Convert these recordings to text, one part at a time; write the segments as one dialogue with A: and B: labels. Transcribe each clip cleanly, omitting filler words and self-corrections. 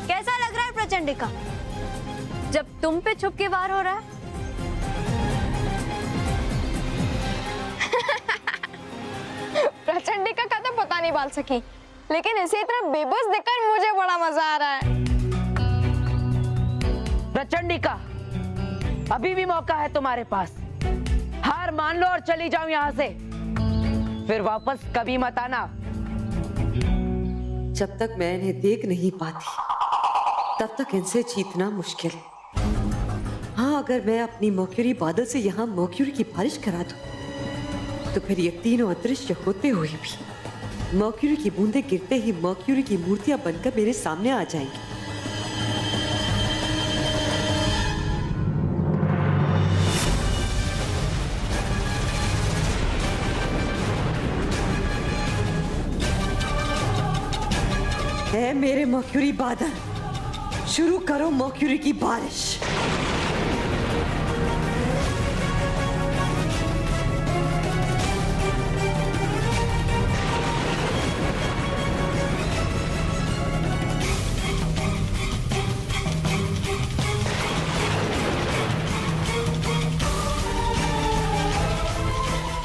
A: कैसा लग रहा है प्रचंडिका, जब तुम पे छुप के वार हो रहा है?
B: प्रचंडिका का तो पता नहीं बाल सकी, लेकिन इसी तरह बेबस देखकर मुझे बड़ा मजा आ रहा है।
C: प्रचंडिका, अभी भी मौका है तुम्हारे पास। हार मान लो और चली जाओ यहाँ से, फिर वापस कभी मत आना।
D: जब तक मैं इन्हें देख नहीं पाती, तब तक इनसे जीतना मुश्किल है। हाँ, अगर मैं अपनी मर्क्यूरी बादल से यहाँ मर्क्यूरी की बारिश करा दूं, तो फिर ये तीनों अदृश्य होते हुए भी मर्क्यूरी की बूंदें गिरते ही मर्क्यूरी की मूर्तियां बनकर मेरे सामने आ जाएंगी। है मेरे मर्क्यूरी बादल, शुरू करो मर्क्यूरी की बारिश।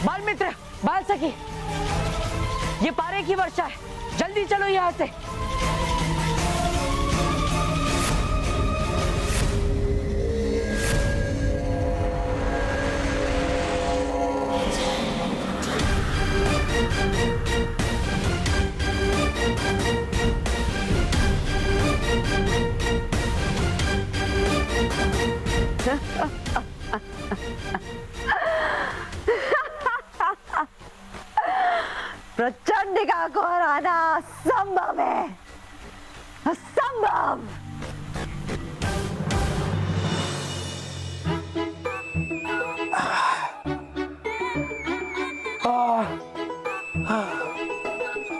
C: बाल मित्र, बाल सखी, ये पारे की वर्षा है, जल्दी चलो यहाँ से। प्रचंडिका को हराना असंभव है, असंभव।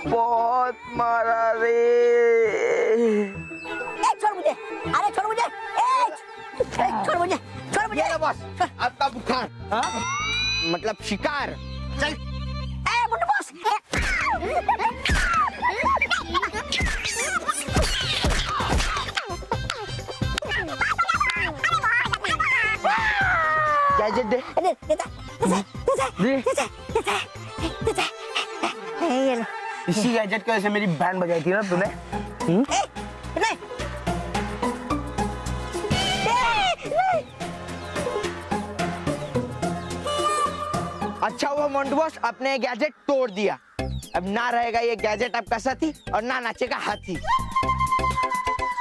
E: बहुत मारा रे।
F: छोड़ मुझे, अरे छोड़ मुझे, छोड़ मुझे, छोड़ मुझे।
E: ये बॉस, आपका बुखार, हाँ? मतलब शिकार। चल।
F: मुन्नू बॉस।
E: गैजेट दे।
F: ये लो।
E: इसी गैजेट की वजह से मेरी बैंड बजाई थी ना तूने? अच्छा हुआ मोंटू बॉस, आपने गैजेट तोड़ दिया। अब ना रहेगा ये गैजेट आपका साथी और ना नाचेगा हाथी।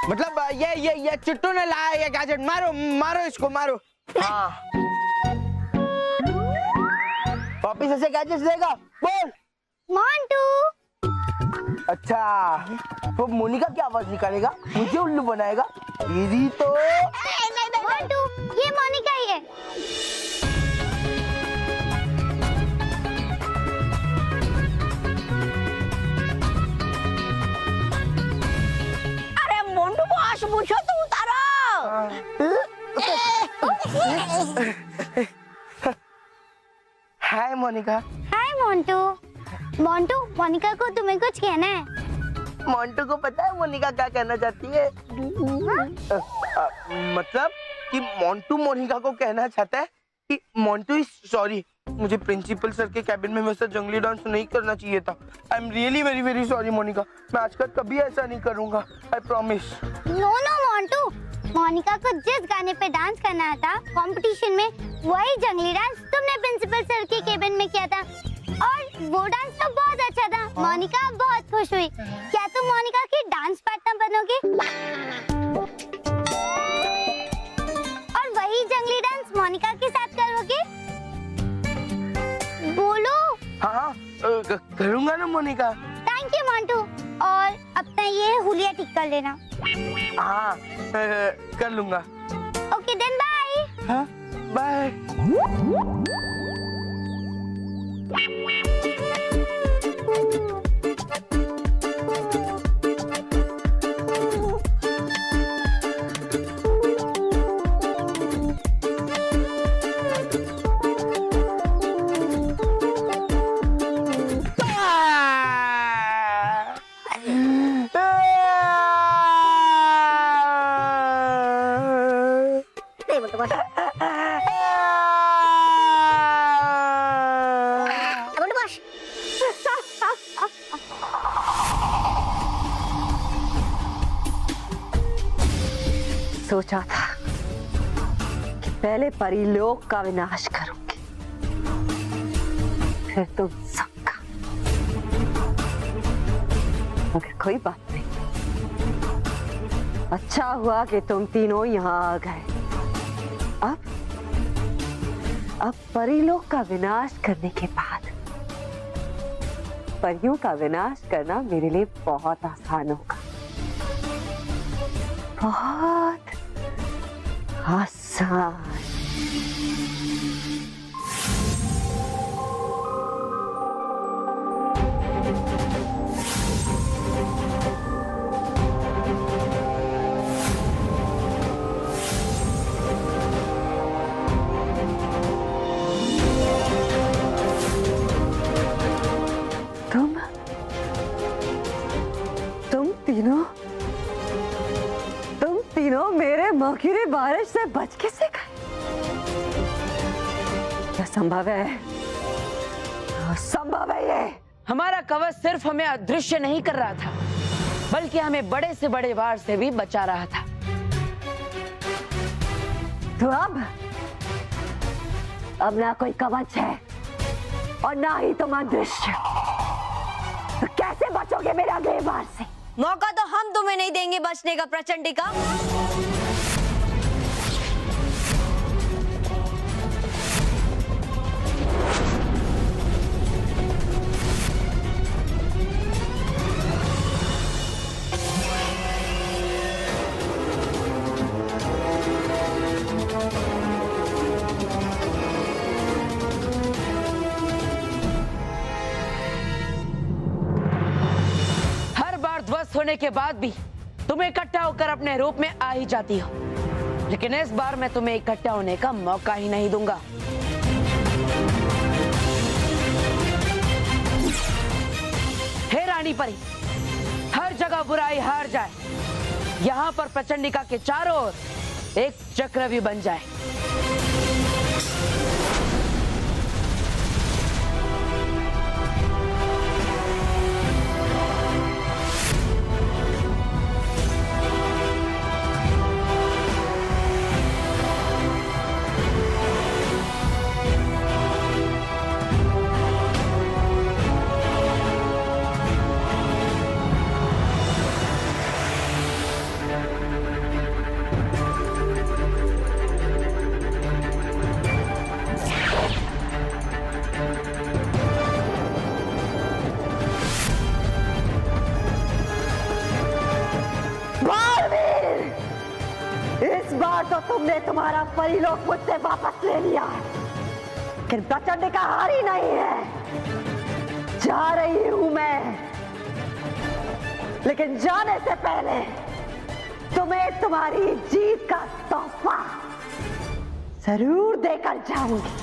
E: मतलब ये चिट्टू ने लाया ये गैजेट। मारो मारो इसको, मारो। हाँ, वापिस ऐसे गैजेट देगा। बोल
B: मोंटू।
E: अच्छा, तो मोनिका क्या आवाज निकालेगा? मुझे उल्लू बनाएगा? दीदी तो
B: मोंटू, ये मोनिका ही है।
F: अरे मोंटू बॉस, पूछो तो उतारो।
E: हाय मोनिका।
B: हाय मोंटू। मोंटू, मोनिका को तुम्हें कुछ कहना है।
E: मोंटू को पता है मोनिका क्या कहना चाहती है? मतलब कि मोंटू मोनिका को कहना चाहता है कि मोंटू इज सॉरी। मुझे प्रिंसिपल सर के कैबिन में वैसा जंगली डांस नहीं करना चाहिए था। I am really very very sorry Monika. मैं आजकल कभी ऐसा नहीं करूंगा, I promise.
B: No no Montu, Monika को जिस गाने पे डांस करना था कंपटीशन में, वही जंगली डांस तुमने प्रिंसिपल सर के केबिन में किया था और वो डांस तो बहुत अच्छा था। मोनिका बहुत खुश हुई। क्या तुम मोनिका की डांस पार्टनर बनोगे और वही जंगली डांस मोनिका के साथ करोगे? बोलो।
E: हाँ, करूंगा ना मोनिका।
B: Thank you Montu. और अपना ये हुलिया ठीक कर लेना।
E: हाँ, कर लूंगा।
B: Okay then bye.
E: हाँ, बाय।
D: सोचा था कि पहले परीलोक का विनाश करूंगी, फिर तुम सबका। मगर कोई बात नहीं, अच्छा हुआ कि तुम तीनों यहाँ आ गए। अब परीलोक का विनाश करने के बाद परियों का विनाश करना मेरे लिए बहुत आसान होगा, बहुत आसान। तुम तीनों मेरे मर्क्यूरी बारिश से बच कैसे गए? क्या संभव है? संभव है ये?
C: हमारा कवच सिर्फ हमें अदृश्य नहीं कर रहा था, बल्कि हमें बड़े से बड़े वार से भी बचा रहा था।
D: तो अब ना कोई कवच है और ना ही तुम अदृश्य, तो कैसे बचोगे मेरे अगले वार से?
A: मौका तो हम तुम्हें नहीं देंगे बचने का, प्रचंडिका।
C: होने के बाद भी तुम इकट्ठा होकर अपने रूप में आ ही जाती हो, लेकिन इस बार मैं तुम्हें इकट्ठा होने का मौका ही नहीं दूंगा। हे रानी परी, हर जगह बुराई हार जाए, यहाँ पर प्रचंडिका के चारों ओर एक चक्र भी बन जाए।
D: इस बार तो तुमने तुम्हारा परीलोक मुझसे वापस ले लिया, लेकिन प्रचंडिका हारी नहीं है। जा रही हूं मैं, लेकिन जाने से पहले तुम्हें तुम्हारी जीत का तोहफा जरूर देकर जाऊंगी।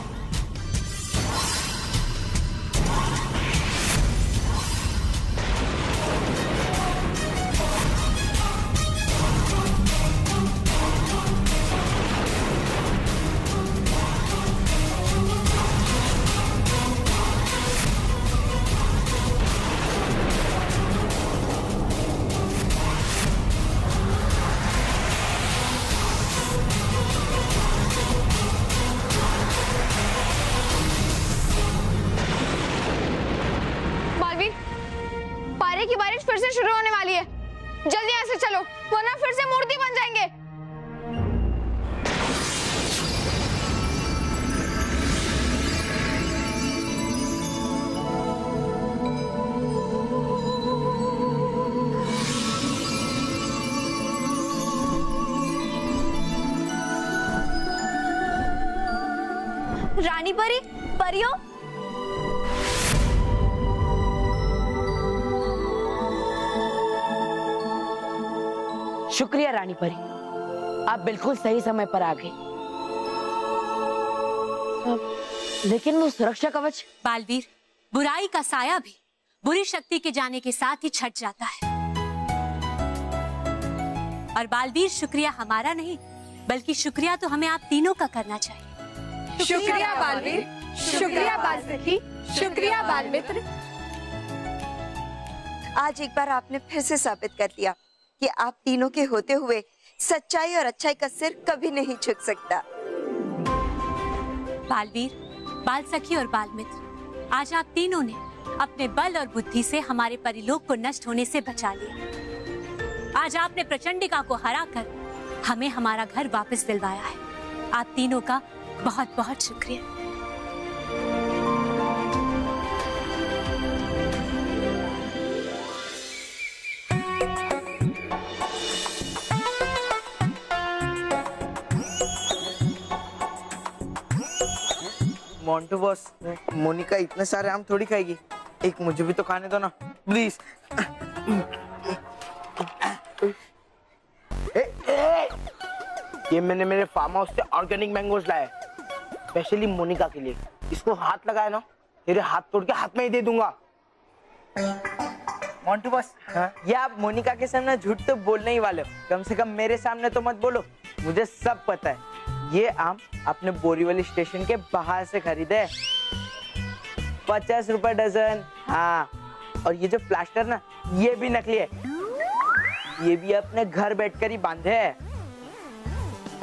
A: की बारिश फिर से शुरू होने वाली है, जल्दी यहाँ से चलो वरना फिर से मूर्ति बन जाएंगे। रानी परी, परियों,
C: शुक्रिया रानी परी, आप बिल्कुल सही समय पर आ गई। लेकिन वो सुरक्षा कवच?
G: बालवीर, बुराई का साया भी बुरी शक्ति के जाने के साथ ही छट जाता है। और बालवीर, शुक्रिया हमारा नहीं, बल्कि शुक्रिया तो हमें आप तीनों का करना चाहिए।
A: शुक्रिया बालवीर, शुक्रिया बालसखी, शुक्रिया बालमित्र।
H: आज एक बार आपने फिर से साबित कर दिया कि आप तीनों के होते हुए सच्चाई और अच्छाई का सिर कभी नहीं झुक सकता।
G: बालवीर, बाल सखी और बाल मित्र, आज आप तीनों ने अपने बल और बुद्धि से हमारे परिलोक को नष्ट होने से बचा लिया। आज आपने प्रचंडिका को हराकर हमें हमारा घर वापस दिलवाया है। आप तीनों का बहुत बहुत शुक्रिया।
E: मोंटू बॉस, मोनिका इतने सारे आम थोड़ी खाएगी, एक मुझे भी तो खाने दो ना प्लीज। ये मैंने मेरे फार्म हाउस से ऑर्गेनिक मैंगोज लाए स्पेशली मोनिका के लिए। इसको हाथ लगाया ना, तेरे हाथ तोड़ के हाथ में ही दे दूंगा। मोंटू बॉस, ये आप मोनिका के सामने झूठ तो बोलने ही वाले हो, कम से कम मेरे सामने तो मत बोलो। मुझे सब पता है, ये आम आपने बोरीवली स्टेशन के बाहर से खरीदे, 50 रुपए डजन। हाँ, और ये जो प्लास्टर ना, ये भी नकली है, ये भी अपने घर बैठकर ही बांधे है।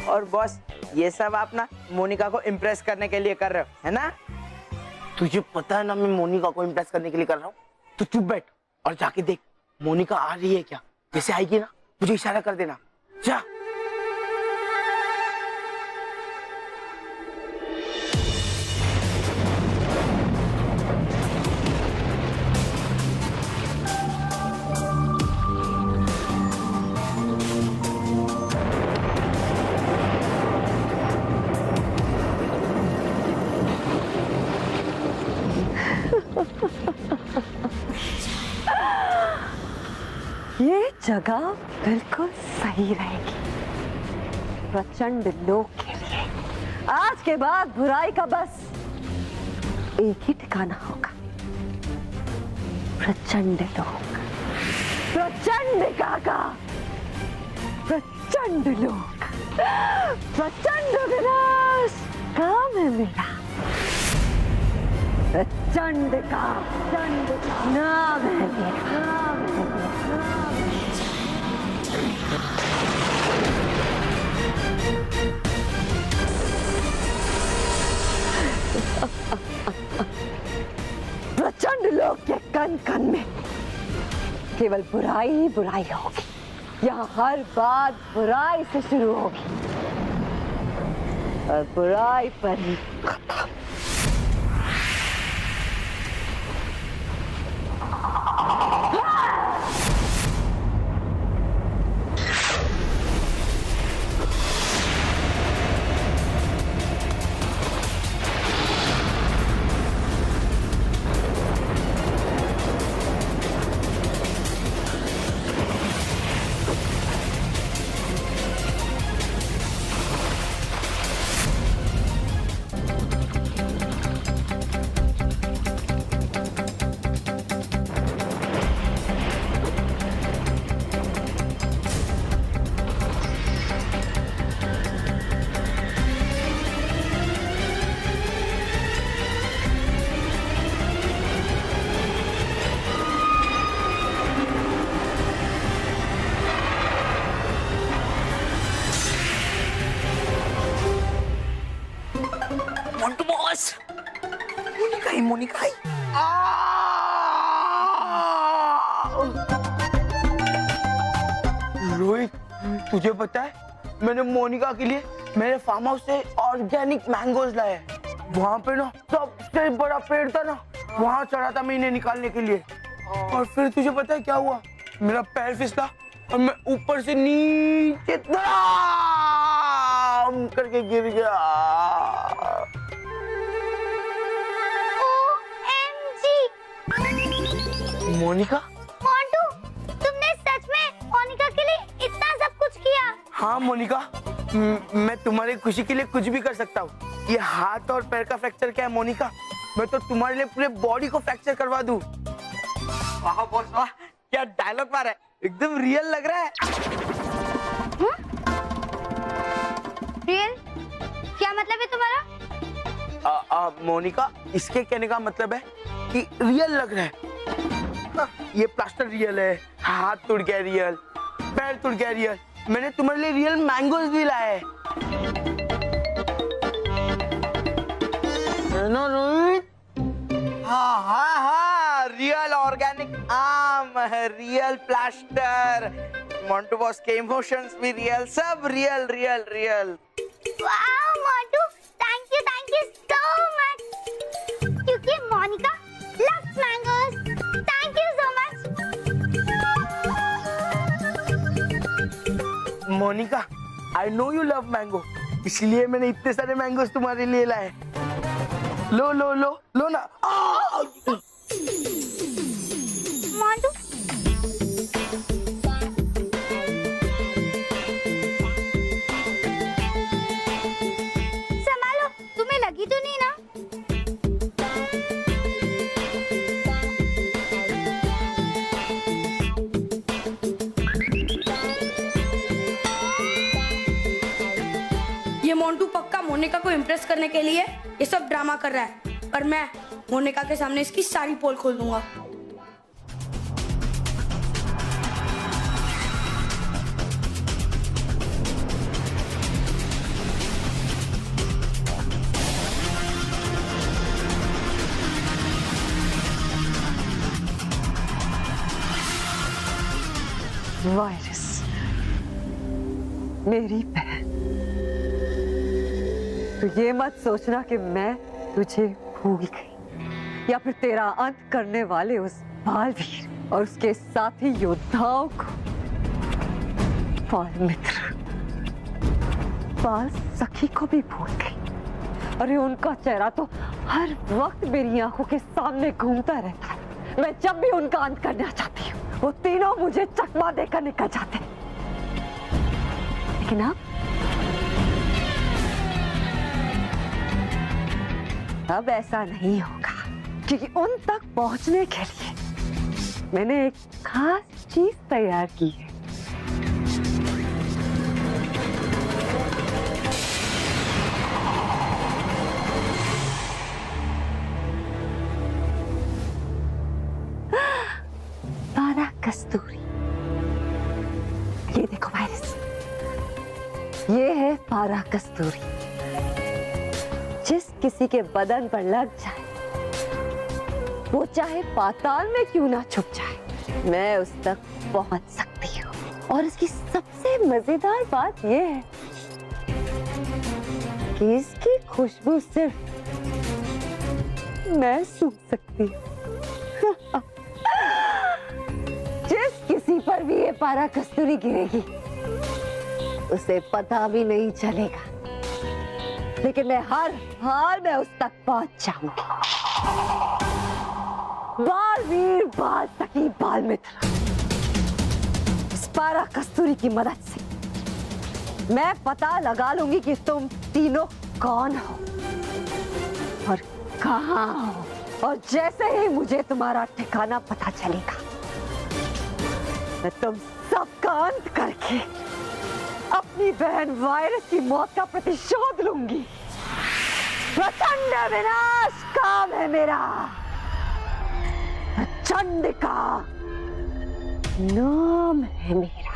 E: और बॉस, ये सब आप ना मोनिका को इम्प्रेस करने के लिए कर रहे हो, है ना? तुझे पता है ना मैं मोनिका को इम्प्रेस करने के लिए कर रहा हूँ। तो चुप बैठ और जाके देख मोनिका आ रही है क्या। जैसे आएगी ना मुझे इशारा कर देना, जा।
D: ये जगह बिल्कुल सही रहेगी प्रचंड लोक के लिए। आज के बाद बुराई का बस एक ही ठिकाना होगा, प्रचंड लोक, प्रचंडिका का प्रचंड लोक, प्रचंड विनाश काम है मेरा। प्रचंडिका, प्रचंडिका नाम है मेरा, नाम है मेरा। प्रचंड लोक के कण कण में केवल बुराई ही बुराई होगी। यहाँ हर बात बुराई से शुरू होगी और बुराई पर ही खत्म।
E: मोनिका, रोहित, तुझे पता है मैंने मोनिका के लिए मेरे फार्म हाउस से ऑर्गेनिक मैंगोज लाए। वहाँ पे ना सबसे बड़ा पेड़ था ना, वहाँ चढ़ा था मैं इन्हें निकालने के लिए। और फिर तुझे पता है क्या हुआ? मेरा पैर फिसला और मैं ऊपर से नीचे धड़ाम करके गिर गया। मोनिका,
B: मोंटू, तुमने सच में मोनिका के लिए इतना सब कुछ किया?
E: हाँ मोनिका, मैं तुम्हारी खुशी के लिए कुछ भी कर सकता हूँ। ये हाथ और पैर का फ्रैक्चर क्या है मोनिका, मैं तो तुम्हारे लिए पूरे बॉडी को फ्रैक्चर करवा दूँ। वाह बॉस वाह, क्या डायलॉग मारा है, एकदम रियल लग रहा है।
B: रियल? क्या मतलब है तुम्हारा?
E: मोनिका, इसके कहने का मतलब है कि रियल लग रहा है। ये प्लास्टर रियल है, हाथ टूट गया रियल, पैर टूट गया रियल, मैंने तुम्हारे लिए रियल मैंगोज भी लाए। नो रोहित, हाँ हाँ हाँ, रियल ऑर्गेनिक आम, रियल प्लास्टर, मोंटू बॉस के इमोशंस भी रियल, सब real real real.
B: Wow Montu, thank you so much. क्योंकि Monika loves mangoes. Thank you so much.
E: Monika, I know you love mango, इसलिए मैंने इतने सारे मैंगोज तुम्हारे लिए लाए। लो लो लो लो ना।
B: मोंटू, संभालो, तुम्हें लगी तो नहीं ना?
I: ये मोंटू पक्का मोनिका को इम्प्रेस करने के लिए ये सब ड्रामा कर रहा है, पर मैं मोनिका के सामने इसकी सारी पोल खोल दूंगा।
D: वायरस, मेरी बहन, तो ये मत सोचना कि मैं तुझे भूल गई या फिर तेरा अंत करने वाले उस बालवीर और उसके साथी योद्धाओं को, बाल मित्र, बाल सखी को भी भूल गई। अरे उनका चेहरा तो हर वक्त मेरी आंखों के सामने घूमता रहता है। मैं जब भी उनका अंत करना चाहती हूँ, वो तीनों मुझे चकमा देकर निकल जाते हैं। लेकिन अब ऐसा नहीं होगा, क्योंकि उन तक पहुंचने के लिए मैंने एक खास चीज तैयार की है। पारा कस्तूरी। ये देखो वायरस, ये है पारा कस्तूरी। जिस किसी के बदन पर लग जाए, वो चाहे पाताल में क्यों ना छुप जाए, मैं उस तक पहुंच सकती हूँ। और इसकी सबसे मजेदार बात ये है कि इसकी खुशबू सिर्फ मैं सूंघ सकती हूँ। जिस किसी पर भी ये पारा कस्तूरी गिरेगी, उसे पता भी नहीं चलेगा, लेकिन मैं हर हाल में उस तक पहुंच जाऊंगी। बालवीर, बाल सखी, बाल मित्र, इस पारा कस्तूरी की मदद से मैं पता लगा लूंगी कि तुम तीनों कौन हो और कहां हो। और जैसे ही मुझे तुम्हारा ठिकाना पता चलेगा, मैं तुम सबका अंत करके अपनी बहन वायरस की मौत का प्रतिशोध लूंगी। प्रचंड विनाश काम है मेरा, चंडिका नाम है मेरा।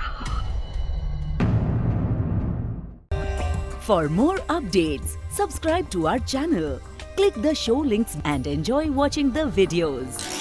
J: For more updates, subscribe to our channel, click the show links and enjoy watching the videos.